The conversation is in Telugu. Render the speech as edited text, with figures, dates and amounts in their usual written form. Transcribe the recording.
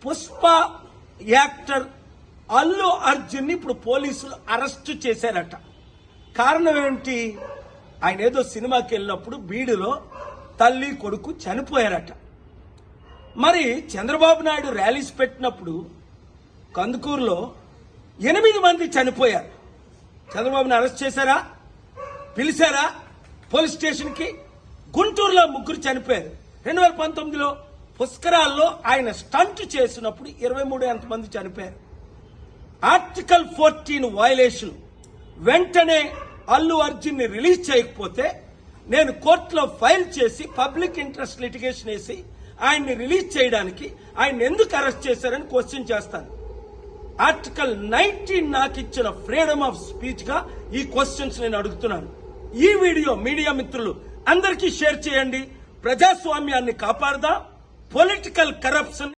పుష్ప యాక్టర్ అల్లు అర్జున్ ఇప్పుడు పోలీసులు అరెస్టు చేశారట. కారణం ఏంటి? ఆయన ఏదో సినిమాకి వెళ్ళినప్పుడు బీడులో తల్లి కొడుకు చనిపోయారట. మరి చంద్రబాబు నాయుడు ర్యాలీస్ పెట్టినప్పుడు కందుకూరులో 8 మంది చనిపోయారు. చంద్రబాబుని అరెస్ట్ చేశారా? పిలిచారా పోలీస్ స్టేషన్కి? గుంటూరులో 3 చనిపోయారు. 2019లో పుష్కరాల్లో ఆయన స్టంట్ చేసినప్పుడు 23 మంది చనిపోయారు. Article 14 violation. వెంటనే అల్లు అర్జున్ ని రిలీజ్ చేయకపోతే నేను కోర్టులో ఫైల్ చేసి పబ్లిక్ ఇంట్రెస్ట్ లిటిగేషన్ వేసి ఆయన్ని రిలీజ్ చేయడానికి ఆయన ఎందుకు అరెస్ట్ చేశారని క్వశ్చన్ చేస్తాను. ఆర్టికల్ 19 నాకు ఇచ్చిన ఫ్రీడమ్ ఆఫ్ స్పీచ్ గా ఈ క్వశ్చన్స్ నేను అడుగుతున్నాను. ఈ వీడియో మీడియా మిత్రులు అందరికీ షేర్ చేయండి. ప్రజాస్వామ్యాన్ని కాపాడదాం. Political corruption